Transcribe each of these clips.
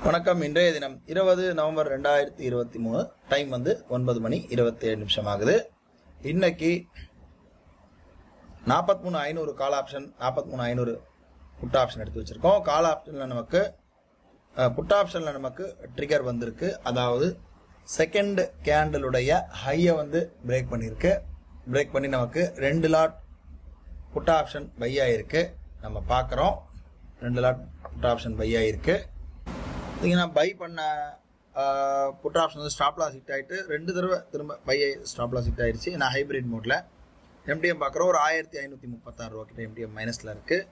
வணக்கம். இன்றைய தினம் 20 நவம்பர் 2023. டைம் வந்து 9:27 ஆகுது. இன்னைக்கு 43,500 கால் ஆப்ஷன், 43,500 புட் ஆப்ஷன் எடுத்து வச்சிருக்கோம். கால் ஆப்ஷனில் நமக்கு புட் ஆப்ஷனில் நமக்கு ட்ரிகர் வந்திருக்கு. அதாவது செகண்ட் கேண்டலுடைய ஹையை வந்து பிரேக் பண்ணியிருக்கு. பிரேக் பண்ணி நமக்கு 2 லாட் புட் ஆப்ஷன் பை ஆகிருக்கு. நம்ம பார்க்குறோம் 2 லாட் புட் ஆப்ஷன் பை ஆகிருக்கு. நான் பை பண்ண புட் ஆப்ஷன் வந்து ஸ்டாப் லாஸ் ஹிட் ஆகிட்டு 2 தடவை திரும்ப பை ஸ்டாப் லாஸ் ஹிட் ஆகிடுச்சு. நான் ஹைப்ரிட் மோட்டில் எம்டிஎம் பார்க்குறோம். ஒரு 1536 ரூபா கிட்ட எம்டிஎம் மைனஸில் இருக்குது.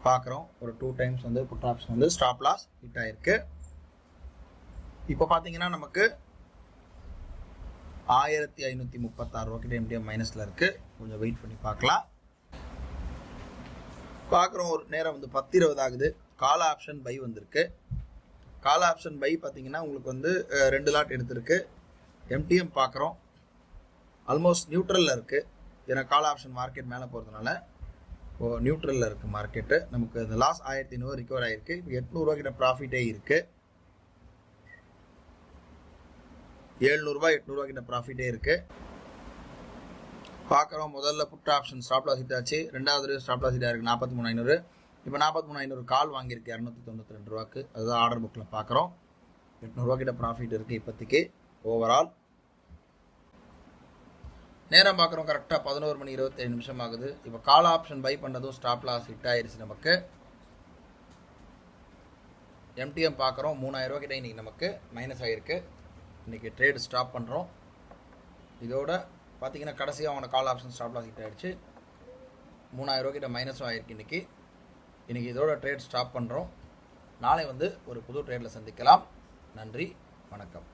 பார்க்குறோம் ஒரு 2 டைம்ஸ் வந்து புட் ஆப்ஷன் வந்து ஸ்டாப் லாஸ் ஹிட் ஆகிருக்கு. இப்போ பார்த்தீங்கன்னா நமக்கு 1536 ரூபா கிட்ட எம்டிஎம் மைனஸில் இருக்குது. கொஞ்சம் வெயிட் பண்ணி பார்க்கலாம். பார்க்குறோம் ஒரு நேரம் வந்து 10:20 ஆகுது. கால் ஆப்ஷன் பை வந்திருக்கு. கால் ஆப்ஷன் பை பார்த்தீங்கன்னா உங்களுக்கு வந்து 2 லாட் எடுத்திருக்கு. எம்டிஎம் பார்க்குறோம் ஆல்மோஸ்ட் நியூட்ரலில் இருக்குது. ஏன்னா கால் ஆப்ஷன் மார்க்கெட் மேலே போகிறதுனால நியூட்ரலில் இருக்குது மார்க்கெட்டு. நமக்கு இந்த லாஸ் 1500 ரிகவர் ஆகிருக்கு. இப்போ 800 ரூபா கிட்ட ப்ராஃபிட்டே இருக்குது. 700 ரூபா 800 ரூபா கிட்ட ப்ராஃபிட்டே இருக்குது. பார்க்குறோம் முதல்ல put option stop loss hit ஆச்சு. ரெண்டாவது ஸ்டாப் லாஸ் ஹிட் ஆகிருக்கு 43,500. இப்போ 43,500 கால் வாங்கியிருக்கு 292 ரூபாக்கு. அதுதான் ஆர்டர் புக்கில் பார்க்குறோம். 800 ரூபா கிட்ட ப்ராஃபிட் இருக்குது இப்போதைக்கு ஓவரால். நேரம் பார்க்குறோம் கரெக்டாக 11:27 ஆகுது. இப்போ கால் ஆப்ஷன் பை பண்ணதும் ஸ்டாப் லாஸ் ஹிட் ஆயிடுச்சு. நமக்கு எம்டிஎம் பார்க்குறோம் 3000 ரூபா கிட்ட இன்றைக்கி நமக்கு மைனஸ் ஆகிருக்கு. இன்றைக்கி ட்ரேடு ஸ்டாப் பண்ணுறோம். இதோட பார்த்தீங்கன்னா கடைசியாக அவனை call option stop loss hit ஆகிடுச்சு. 3000 ரூபா கிட்ட மைனஸும் ஆகிருக்கு இன்றைக்கி. இதோட ட்ரேட் ஸ்டாப் பண்ணுறோம். நாளை வந்து ஒரு புது ட்ரேடில் சந்திக்கலாம். நன்றி, வணக்கம்.